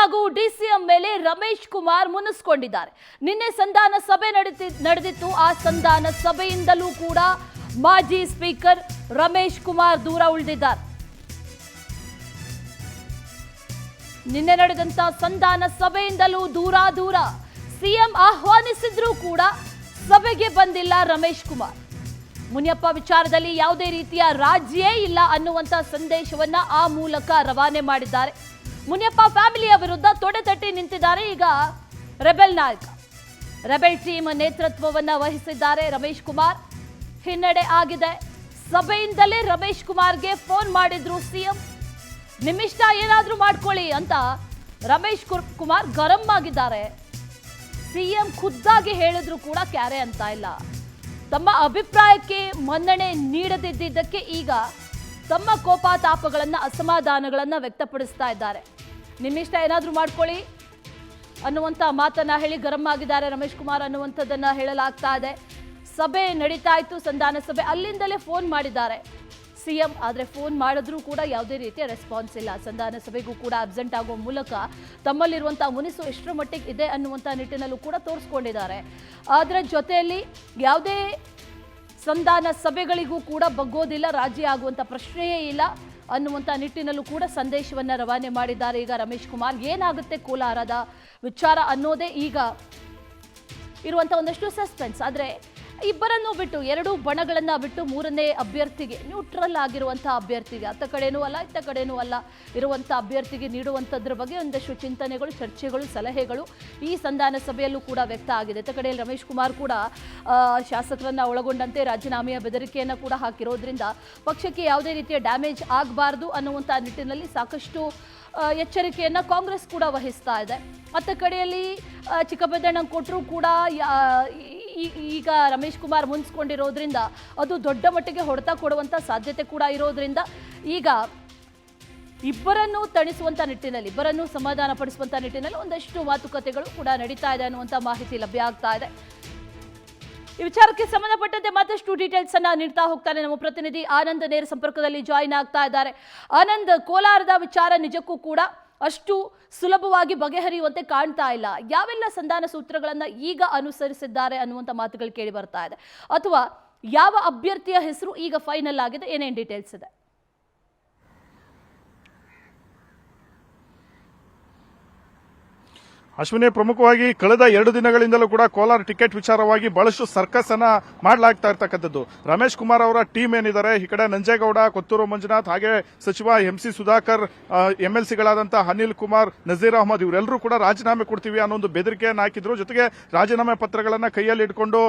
ಹಾಗೂ ಡಿಸಿಎಂ ಮೇಲೆ ರಮೇಶ್ ಕುಮಾರ್ ಮುನಿಸಿಕೊಂಡಿದ್ದಾರೆ. ನಿನ್ನೆ ಸಂಧಾನ ಸಭೆ ನಡೆದಿತ್ತು. ಆ ಸಂಧಾನ ಸಭೆಯಿಂದಲೂ ಕೂಡ ಮಾಜಿ ಸ್ಪೀಕರ್ ರಮೇಶ್ ಕುಮಾರ್ ದೂರ ಉಳಿದಿದ್ದಾರೆ. ನಿನ್ನೆ ನಡೆದಂತ ಸಂಧಾನ ಸಭೆಯಿಂದಲೂ ದೂರ ಸಿಎಂ ಆಹ್ವಾನಿಸಿದ್ರೂ ಕೂಡ ಸಭೆಗೆ ಬಂದಿಲ್ಲ ರಮೇಶ್ ಕುಮಾರ್. ಮುನಿಯಪ್ಪ ವಿಚಾರದಲ್ಲಿ ಯಾವುದೇ ರೀತಿಯ ರಾಜಿಯೇ ಇಲ್ಲ ಅನ್ನುವಂತ ಸಂದೇಶವನ್ನ ಆ ಮೂಲಕ ರವಾನೆ ಮಾಡಿದ್ದಾರೆ. ಮುನಿಯಪ್ಪ ಫ್ಯಾಮಿಲಿಯ ವಿರುದ್ಧ ತೊಡೆತಟ್ಟಿ ನಿಂತಿದ್ದಾರೆ. ಈಗ ರೆಬೆಲ್ ನಾಯಕ, ರೆಬೆಲ್ ಟೀಮ್ ನೇತೃತ್ವವನ್ನ ವಹಿಸಿದ್ದಾರೆ ರಮೇಶ್ ಕುಮಾರ್. ಹಿನ್ನಡೆ ಆಗಿದೆ. ಸಭೆಯಿಂದಲೇ ರಮೇಶ್ ಕುಮಾರ್ಗೆ ಫೋನ್ ಮಾಡಿದ್ರು ಸಿಎಂ. ನಿಮ್ಮಿಷ್ಟ ಏನಾದ್ರೂ ಮಾಡ್ಕೊಳ್ಳಿ ಅಂತ ರಮೇಶ್ ಕುಮಾರ್ ಗರಂ ಆಗಿದ್ದಾರೆ. ಸಿಎಂ ಖುದ್ದಾಗಿ ಹೇಳಿದ್ರು ಕೂಡ ಕ್ಯಾರೆ ಅಂತ ಇಲ್ಲ. ತಮ್ಮ ಅಭಿಪ್ರಾಯಕ್ಕೆ ಮನ್ನಣೆ ನೀಡದಿದ್ದಕ್ಕೆ ಈಗ ತಮ್ಮ ಕೋಪ ತಾಪಗಳನ್ನ ಅಸಮಾಧಾನಗಳನ್ನ ವ್ಯಕ್ತಪಡಿಸ್ತಾ ಇದ್ದಾರೆ. ನಿಮ್ಮಿಷ್ಟ ಏನಾದ್ರೂ ಮಾಡ್ಕೊಳ್ಳಿ ಅನ್ನುವಂತ ಮಾತನ್ನ ಹೇಳಿ ಗರಂ ಆಗಿದ್ದಾರೆ ರಮೇಶ್ ಕುಮಾರ್ ಅನ್ನುವಂಥದ್ದನ್ನ ಹೇಳಲಾಗ್ತಾ ಇದೆ. ಸಭೆ ನಡೀತಾ ಇತ್ತು, ಸಂಧಾನ ಸಭೆ, ಅಲ್ಲಿಂದಲೇ ಫೋನ್ ಮಾಡಿದ್ದಾರೆ ಸಿಎಂ. ಆದರೆ ಫೋನ್ ಮಾಡಿದ್ರೂ ಕೂಡ ಯಾವುದೇ ರೀತಿಯ ರೆಸ್ಪಾನ್ಸ್ ಇಲ್ಲ. ಸಂಧಾನ ಸಭೆಗೂ ಕೂಡ ಅಬ್ಸೆಂಟ್ ಆಗುವ ಮೂಲಕ ತಮ್ಮಲ್ಲಿರುವಂತಹ ಮುನಿಸು ಎಷ್ಟರ ಮಟ್ಟಿಗೆ ಇದೆ ಅನ್ನುವಂಥ ನಿಟ್ಟಿನಲ್ಲೂ ಕೂಡ ತೋರಿಸ್ಕೊಂಡಿದ್ದಾರೆ. ಅದರ ಜೊತೆಯಲ್ಲಿ ಯಾವುದೇ ಸಂಧಾನ ಸಭೆಗಳಿಗೂ ಕೂಡ ಬಗ್ಗೋದಿಲ್ಲ, ರಾಜಿ ಆಗುವಂಥ ಪ್ರಶ್ನೆಯೇ ಇಲ್ಲ ಅನ್ನುವಂಥ ನಿಟ್ಟಿನಲ್ಲೂ ಕೂಡ ಸಂದೇಶವನ್ನು ರವಾನೆ ಮಾಡಿದ್ದಾರೆ. ಈಗ ರಮೇಶ್ ಕುಮಾರ್ ಏನಾಗುತ್ತೆ ಕೋಲಾರದ ವಿಚಾರ ಅನ್ನೋದೇ ಈಗ ಇರುವಂಥ ಒಂದಷ್ಟು ಸಸ್ಪೆನ್ಸ್. ಆದರೆ ಇಬ್ಬರನ್ನು ಬಿಟ್ಟು, ಎರಡೂ ಬಣಗಳನ್ನ ಬಿಟ್ಟು ಮೂರನೇ ಅಭ್ಯರ್ಥಿಗೆ, ನ್ಯೂಟ್ರಲ್ ಆಗಿರುವಂತಹ ಅಭ್ಯರ್ಥಿಗೆ, ಅತ್ತ ಕಡೆನೂ ಅಲ್ಲ ಇತ್ತ ಕಡೆನೂ ಅಲ್ಲ ಇರುವಂಥ ಅಭ್ಯರ್ಥಿಗೆ ನೀಡುವಂಥದ್ರ ಬಗ್ಗೆ ಒಂದಷ್ಟು ಚಿಂತನೆಗಳು, ಚರ್ಚೆಗಳು, ಸಲಹೆಗಳು ಈ ಸಂಧಾನ ಸಭೆಯಲ್ಲೂ ಕೂಡ ವ್ಯಕ್ತ ಆಗಿದೆ. ಇತ್ತ ಕಡೆಯಲ್ಲಿ ರಮೇಶ್ ಕುಮಾರ್ ಕೂಡ ಶಾಸಕರನ್ನ ಒಳಗೊಂಡಂತೆ ರಾಜೀನಾಮೆಯ ಬೆದರಿಕೆಯನ್ನು ಕೂಡ ಹಾಕಿರೋದ್ರಿಂದ ಪಕ್ಷಕ್ಕೆ ಯಾವುದೇ ರೀತಿಯ ಡ್ಯಾಮೇಜ್ ಆಗಬಾರ್ದು ಅನ್ನುವಂಥ ನಿಟ್ಟಿನಲ್ಲಿ ಸಾಕಷ್ಟು ಎಚ್ಚರಿಕೆಯನ್ನ ಕಾಂಗ್ರೆಸ್ ಕೂಡ ವಹಿಸ್ತಾ ಇದೆ. ಅತ್ತ ಕಡೆಯಲ್ಲಿ ಚಿಕ್ಕಬೆದ್ದಣ್ಣ ಕೊಟ್ಟರೂ ಕೂಡ ಈಗ ರಮೇಶ್ ಕುಮಾರ್ ಮುನ್ಸ್ಕೊಂಡಿರೋದ್ರಿಂದ ಅದು ದೊಡ್ಡ ಮಟ್ಟಿಗೆ ಹೊಡೆತ ಕೊಡುವಂತ ಸಾಧ್ಯತೆ ಕೂಡ ಇರೋದ್ರಿಂದ ಈಗ ಇಬ್ಬರನ್ನು ತಣಿಸುವಂತ ನಿಟ್ಟಿನಲ್ಲಿ, ಇಬ್ಬರನ್ನು ಸಮಾಧಾನ ಪಡಿಸುವಂತ ನಿಟ್ಟಿನಲ್ಲಿ ಒಂದಷ್ಟು ಮಾತುಕತೆಗಳು ಕೂಡ ನಡೀತಾ ಇದೆ ಅನ್ನುವಂಥ ಮಾಹಿತಿ ಲಭ್ಯ ಆಗ್ತಾ ಇದೆ. ಈ ವಿಚಾರಕ್ಕೆ ಸಂಬಂಧಪಟ್ಟಂತೆ ಮತ್ತಷ್ಟು ಡೀಟೇಲ್ಸ್ ಅನ್ನ ನೀಡ್ತಾ ಹೋಗ್ತಾರೆ ನಮ್ಮ ಪ್ರತಿನಿಧಿ ಆನಂದ್. ನೇರ ಸಂಪರ್ಕದಲ್ಲಿ ಜಾಯಿನ್ ಆಗ್ತಾ ಇದ್ದಾರೆ. ಆನಂದ್, ಕೋಲಾರದ ವಿಚಾರ ನಿಜಕ್ಕೂ ಕೂಡ ಅಷ್ಟು ಸುಲಭವಾಗಿ ಬಗೆಹರಿಯುವಂತೆ ಕಾಣ್ತಾ ಇಲ್ಲ. ಯಾವೆಲ್ಲ ಸಂಧಾನ ಸೂತ್ರಗಳನ್ನ ಈಗ ಅನುಸರಿಸಿದ್ದಾರೆ ಅನ್ನುವಂಥ ಮಾತುಗಳು ಕೇಳಿ ಬರ್ತಾ ಇದೆ, ಅಥವಾ ಯಾವ ಅಭ್ಯರ್ಥಿಯ ಹೆಸರು ಈಗ ಫೈನಲ್ ಆಗಿದೆ, ಏನೇನು ಡೀಟೇಲ್ಸ್ ಇದೆ? ಅಶ್ವಿನಿ, ಪ್ರಮುಖವಾಗಿ ಕಳೆದ 2 ದಿನಗಳಿಂದಲೂ ಕೂಡ ಕೋಲಾರ ಟಿಕೆಟ್ ವಿಚಾರವಾಗಿ ಬಹಳಷ್ಟು ಸರ್ಕಸ್ ಅನ್ನ ಮಾಡಲಾಗ್ತಾ ಇರ್ತಕ್ಕಂಥದ್ದು. ರಮೇಶ್ ಕುಮಾರ್ ಅವರ ಟೀಮ್ ಏನಿದ್ದಾರೆ, ಈ ಕಡೆ ನಂಜೇಗೌಡ, ಕೊತ್ತೂರು ಮಂಜುನಾಥ್, ಹಾಗೆ ಸಚಿವ ಎಂಸಿ ಸುಧಾಕರ್, ಎಂಎಲ್ಸಿಗಳಾದಂತಹ ಅನಿಲ್ ಕುಮಾರ್, ನಜೀರ್ ಅಹಮದ್, ಇವರೆಲ್ಲರೂ ಕೂಡ ರಾಜೀನಾಮೆ ಕೊಡ್ತೀವಿ ಅನ್ನೋ ಒಂದು ಬೆದರಿಕೆಯನ್ನು ಹಾಕಿದ್ರು. ಜೊತೆಗೆ ರಾಜೀನಾಮೆ ಪತ್ರಗಳನ್ನ ಕೈಯಲ್ಲಿ ಇಟ್ಕೊಂಡು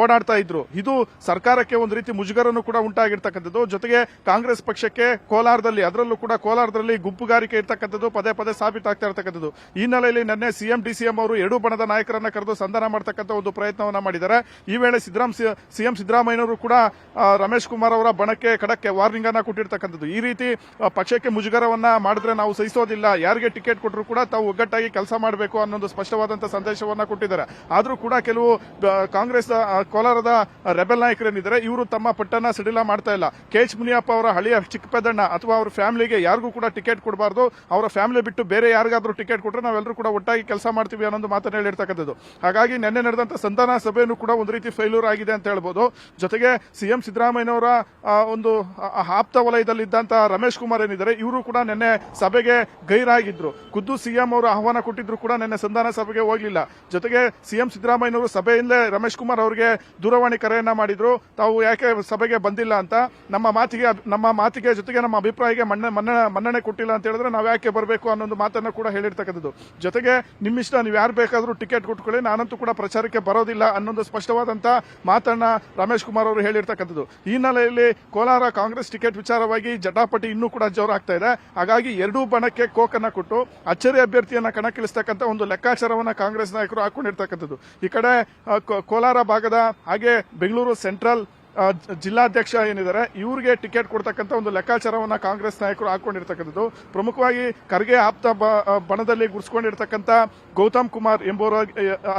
ಓಡಾಡ್ತಾ ಇದ್ರು. ಇದು ಸರ್ಕಾರಕ್ಕೆ ಒಂದು ರೀತಿ ಮುಜುಗರನು ಕೂಡ ಉಂಟಾಗಿರ್ತಕ್ಕಂಥದ್ದು. ಜೊತೆಗೆ ಕಾಂಗ್ರೆಸ್ ಪಕ್ಷಕ್ಕೆ ಕೋಲಾರದಲ್ಲಿ, ಅದರಲ್ಲೂ ಕೂಡ ಕೋಲಾರದಲ್ಲಿ ಗುಂಪುಗಾರಿಕೆ ಇರ್ತಕ್ಕಂಥದ್ದು ಪದೇ ಪದೇ ಸಾಬೀತಾಗ್ತಾ ಇರ್ತಕ್ಕಂಥದ್ದು. ಈ ಹಿನ್ನೆಲೆಯಲ್ಲಿ ನಿನ್ನೆ ಸಿಎಂ ಡಿಸಿಎಂ ಅವರು ಎರಡೂ ಬಣದ ನಾಯಕರನ್ನ ಕರೆದು ಸಂಧಾನ ಮಾಡತಕ್ಕಂಥ ಒಂದು ಪ್ರಯತ್ನವನ್ನ ಮಾಡಿದ್ದಾರೆ. ಈ ವೇಳೆ ಸಿಎಂ ಸಿದ್ದರಾಮಯ್ಯನವರು ಕೂಡ ರಮೇಶ್ ಕುಮಾರ್ ಅವರ ಬಣಕ್ಕೆ ಖಡಕ್ಕೆ ವಾರ್ನಿಂಗ್ ಅನ್ನ ಕೊಟ್ಟಿರ್ತಕ್ಕಂಥದ್ದು. ಈ ರೀತಿ ಪಕ್ಷಕ್ಕೆ ಮುಜುಗರವನ್ನ ಮಾಡಿದ್ರೆ ನಾವು ಸಹಿಸೋದಿಲ್ಲ, ಯಾರಿಗೆ ಟಿಕೆಟ್ ಕೊಟ್ಟರು ಕೂಡ ತಾವು ಒಗ್ಗಟ್ಟಾಗಿ ಕೆಲಸ ಮಾಡಬೇಕು ಅನ್ನೋ ಸ್ಪಷ್ಟವಾದಂತಹ ಸಂದೇಶವನ್ನ ಕೊಟ್ಟಿದ್ದಾರೆ. ಆದರೂ ಕೂಡ ಕೆಲವು ಕಾಂಗ್ರೆಸ್ ಕೋಲಾರದ ರೆಬೆಲ್ ನಾಯಕರೇನಿದ್ದಾರೆ, ಇವರು ತಮ್ಮ ಪಟ್ಟನ್ನ ಸಡಿಲ ಮಾಡ್ತಾ ಇಲ್ಲ. ಕೆಎಚ್ ಮುನಿಯಪ್ಪ ಅವರ ಹಳಿಯ ಚಿಕ್ಕಪೆದ್ದಣ್ಣ ಅಥವಾ ಅವರ ಫ್ಯಾಮಿಲಿಗೆ ಯಾರಿಗೂ ಕೂಡ ಟಿಕೆಟ್ ಕೊಡಬಾರ್ದು, ಅವರ ಫ್ಯಾಮಿಲಿ ಬಿಟ್ಟು ಬೇರೆ ಯಾರಿಗಾದ್ರೂ ಟಿಕೆಟ್ ಕೊಟ್ಟರೆ ನಾವೆಲ್ಲರೂ ಕೂಡ ಒಟ್ಟಾಗಿ ಕೆಲಸ ಮಾಡ್ತೀವಿ ಅನ್ನೋ ಮಾತನ್ನು ಹೇಳಿರ್ತಕ್ಕಂಥದ್ದು. ಹಾಗಾಗಿ ನಿನ್ನೆ ನಡೆದಂತ ಸಂಧಾನ ಸಭೆಯನ್ನು ಕೂಡ ಒಂದು ರೀತಿ ಫೇಲ್ಯೂರ್ ಆಗಿದೆ ಅಂತ ಹೇಳ್ಬೋದು. ಜೊತೆಗೆ ಸಿಎಂ ಸಿದ್ದರಾಮಯ್ಯನವರ ಒಂದು ಆಪ್ತ ವಲಯದಲ್ಲಿದ್ದಂತಹ ರಮೇಶ್ ಕುಮಾರ್ ಏನಿದ್ದಾರೆ, ಇವರು ಕೂಡ ನಿನ್ನೆ ಸಭೆಗೆ ಗೈರಾಗಿದ್ರು. ಖುದ್ದು ಸಿಎಂ ಅವರು ಆಹ್ವಾನ ಕೊಟ್ಟಿದ್ರು ಕೂಡ ನಿನ್ನೆ ಸಂಧಾನ ಸಭೆಗೆ ಹೋಗಲಿಲ್ಲ. ಜೊತೆಗೆ ಸಿಎಂ ಸಿದ್ದರಾಮಯ್ಯನವರು ಸಭೆಯಿಂದಲೇ ರಮೇಶ್ ಕುಮಾರ್ ಅವರಿಗೆ ದೂರವಾಣಿ ಕರೆಯನ್ನ ಮಾಡಿದ್ರು. ತಾವು ಯಾಕೆ ಸಭೆಗೆ ಬಂದಿಲ್ಲ ಅಂತ, ನಮ್ಮ ಮಾತಿಗೆ ಜೊತೆಗೆ ನಮ್ಮ ಅಭಿಪ್ರಾಯಕ್ಕೆ ಮನ್ನಣೆ ಕೊಟ್ಟಿಲ್ಲ ಅಂತ ಹೇಳಿದ್ರೆ ನಾವು ಯಾಕೆ ಬರಬೇಕು ಅನ್ನೋ ಮಾತನ್ನು ಕೂಡ ಹೇಳಿರ್ತಕ್ಕಂಥದ್ದು. ಜೊತೆಗೆ ನಿಮ್ಮಿಷ್ಟ, ನೀವು ಯಾರು ಬೇಕಾದರೂ ಟಿಕೆಟ್ ಕೊಟ್ಕೊಳ್ಳಿ, ನಾನಂತೂ ಕೂಡ ಪ್ರಚಾರಕ್ಕೆ ಬರೋದಿಲ್ಲ ಅನ್ನೊಂದು ಸ್ಪಷ್ಟವಾದಂತಹ ಮಾತನ್ನ ರಮೇಶ್ ಕುಮಾರ್ ಅವರು ಹೇಳಿರ್ತಕ್ಕಂಥದ್ದು. ಈ ಹಿನ್ನೆಲೆಯಲ್ಲಿ ಕೋಲಾರ ಕಾಂಗ್ರೆಸ್ ಟಿಕೆಟ್ ವಿಚಾರವಾಗಿ ಜಟಾಪಟಿ ಇನ್ನೂ ಕೂಡ ಜೋರಾಗ್ತಾ ಇದೆ. ಹಾಗಾಗಿ ಎರಡೂ ಬಣಕ್ಕೆ ಕೋಕನ್ನ ಕೊಟ್ಟು ಅಚ್ಚರಿ ಅಭ್ಯರ್ಥಿಯನ್ನ ಕಣಕ್ಕಿಳಿಸ್ತಕ್ಕಂಥ ಒಂದು ಲೆಕ್ಕಾಚಾರವನ್ನ ಕಾಂಗ್ರೆಸ್ ನಾಯಕರು ಹಾಕೊಂಡಿರ್ತಕ್ಕಂಥದ್ದು. ಈ ಕಡೆ ಕೋಲಾರ ಭಾಗದ ಹಾಗೆ ಬೆಂಗಳೂರು ಸೆಂಟ್ರಲ್ ಜಿಲ್ಲಾಧ್ಯಕ್ಷ ಏನಿದ್ದಾರೆ ಇವ್ರಿಗೆ ಟಿಕೆಟ್ ಕೊಡ್ತಕ್ಕಂಥ ಒಂದು ಲೆಕ್ಕಾಚಾರವನ್ನ ಕಾಂಗ್ರೆಸ್ ನಾಯಕರು ಹಾಕೊಂಡಿರ್ತಕ್ಕಂಥದ್ದು. ಪ್ರಮುಖವಾಗಿ ಖರ್ಗೆ ಆಪ್ತ ಬಣದಲ್ಲಿ ಗುರ್ಸ್ಕೊಂಡಿರ್ತಕ್ಕಂಥ ಗೌತಮ್ ಕುಮಾರ್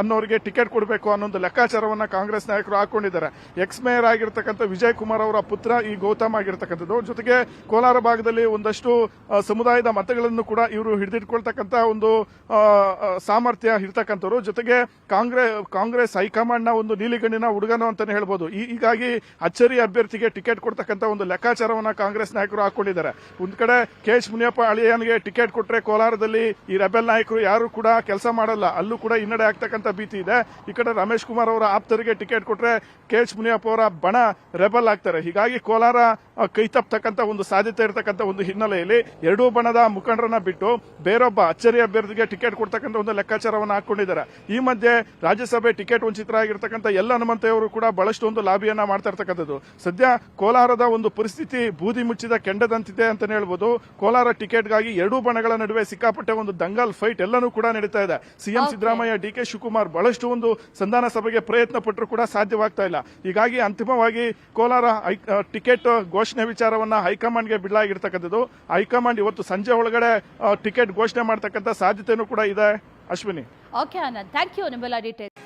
ಅನ್ನೋರಿಗೆ ಟಿಕೆಟ್ ಕೊಡಬೇಕು ಅನ್ನೋ ಒಂದು ಲೆಕ್ಕಾಚಾರವನ್ನ ಕಾಂಗ್ರೆಸ್ ನಾಯಕರು ಹಾಕೊಂಡಿದ್ದಾರೆ. ಎಕ್ಸ್ ಮೇಯರ್ ಆಗಿರ್ತಕ್ಕಂಥ ವಿಜಯ್ ಕುಮಾರ್ ಅವರ ಪುತ್ರ ಈ ಗೌತಮ್ ಆಗಿರ್ತಕ್ಕಂಥದ್ದು. ಜೊತೆಗೆ ಕೋಲಾರ ಭಾಗದಲ್ಲಿ ಒಂದಷ್ಟು ಸಮುದಾಯದ ಮತಗಳನ್ನು ಕೂಡ ಇವರು ಹಿಡಿದಿಟ್ಕೊಳ್ತಕ್ಕಂಥ ಒಂದು ಸಾಮರ್ಥ್ಯ ಇರ್ತಕ್ಕಂಥವ್ರು. ಜೊತೆಗೆ ಕಾಂಗ್ರೆಸ್ ಹೈಕಮಾಂಡ್ ನ ಒಂದು ನೀಲಿಗಣ್ಣಿನ ಹುಡುಗನು ಅಂತಾನೆ ಹೇಳ್ಬೋದು. ಹೀಗಾಗಿ ಅಚ್ಚರಿ ಅಭ್ಯರ್ಥಿಗೆ ಟಿಕೆಟ್ ಕೊಡ್ತಕ್ಕಂಥ ಒಂದು ಲೆಕ್ಕಾಚಾರವನ್ನ ಕಾಂಗ್ರೆಸ್ ನಾಯಕರು ಹಾಕೊಂಡಿದ್ದಾರೆ. ಒಂದ್ ಕಡೆ ಕೆ.ಎಚ್. ಮುನಿಯಪ್ಪ ಅಳಿಯನ್ಗೆ ಟಿಕೆಟ್ ಕೊಟ್ರೆ ಕೋಲಾರದಲ್ಲಿ ಈ ರೆಬೆಲ್ ನಾಯಕರು ಯಾರು ಕೂಡ ಕೆಲಸ ಮಾಡಲ್ಲ, ಅಲ್ಲೂ ಕೂಡ ಹಿನ್ನಡೆ ಆಗ್ತಕ್ಕಂಥ ಭೀತಿ ಇದೆ. ಈ ಕಡೆ ರಮೇಶ್ ಕುಮಾರ್ ಅವರ ಆಪ್ತರಿಗೆ ಟಿಕೆಟ್ ಕೊಟ್ರೆ ಕೆ.ಎಚ್. ಮುನಿಯಪ್ಪ ಅವರ ಬಣ ರೆಬೆಲ್ ಆಗ್ತಾರೆ. ಹೀಗಾಗಿ ಕೋಲಾರ ಕೈ ತಪ್ಪತಕ್ಕಂಥ ಒಂದು ಸಾಧ್ಯತೆ ಇರತಕ್ಕಂಥ ಒಂದು ಹಿನ್ನೆಲೆಯಲ್ಲಿ ಎರಡೂ ಬಣದ ಮುಖಂಡರನ್ನ ಬಿಟ್ಟು ಬೇರೊಬ್ಬ ಅಚ್ಚರಿ ಅಭ್ಯರ್ಥಿಗೆ ಟಿಕೆಟ್ ಕೊಡ್ತಕ್ಕಂಥ ಒಂದು ಲೆಕ್ಕಾಚಾರವನ್ನು ಹಾಕೊಂಡಿದ್ದಾರೆ. ಈ ಮಧ್ಯೆ ರಾಜ್ಯಸಭೆ ಟಿಕೆಟ್ ವಂಚಿತರಾಗಿರ್ತಕ್ಕಂಥ ಎಲ್ ಹನುಮಂತಯ್ಯವರು ಕೂಡ ಬಹಳಷ್ಟು ಒಂದು ಲಾಬಿಯನ್ನ ಮಾಡ್ತಾ ಇರ್ತಕ್ಕಂಥದ್ದು. ಸದ್ಯ ಕೋಲಾರದ ಒಂದು ಪರಿಸ್ಥಿತಿ ಬೂದಿ ಮುಚ್ಚಿದ ಕೆಂಡದಂತಿದೆ ಅಂತಾನೆ ಹೇಳ್ಬೋದು. ಕೋಲಾರ ಟಿಕೆಟ್ಗಾಗಿ ಎರಡೂ ಬಣಗಳ ನಡುವೆ ಸಿಕ್ಕಾಪಟ್ಟೆ ಒಂದು ದಂಗಲ್ ಫೈಟ್ ಎಲ್ಲನೂ ಕೂಡ ನಡೀತಾ ಇದೆ. ಸಿಎಂ ಸಿದ್ದರಾಮಯ್ಯ, ಡಿ.ಕೆ. ಶಿವಕುಮಾರ್ ಬಹಳಷ್ಟು ಒಂದು ಸಂಧಾನ ಸಭೆಗೆ ಪ್ರಯತ್ನ ಪಟ್ಟರು ಕೂಡ ಸಾಧ್ಯವಾಗ್ತಾ ಇಲ್ಲ. ಹೀಗಾಗಿ ಅಂತಿಮವಾಗಿ ಕೋಲಾರ ಟಿಕೆಟ್ ಘೋಷಣೆ ವಿಚಾರವನ್ನ ಹೈಕಮಾಂಡ್ಗೆ ಬಿಡಲಾಗಿರ್ತಕ್ಕಂಥದ್ದು. ಹೈಕಮಾಂಡ್ ಇವತ್ತು ಸಂಜೆ ಒಳಗಡೆ ಟಿಕೆಟ್ ಘೋಷಣೆ ಮಾಡತಕ್ಕಂಥ ಸಾಧ್ಯತೆನೂ ಕೂಡ ಇದೆ. Ashwini. Okay Anand, thank you ನಿಮ್ಮೆಲ್ಲ ಡೀಟೇಲ್ಸ್.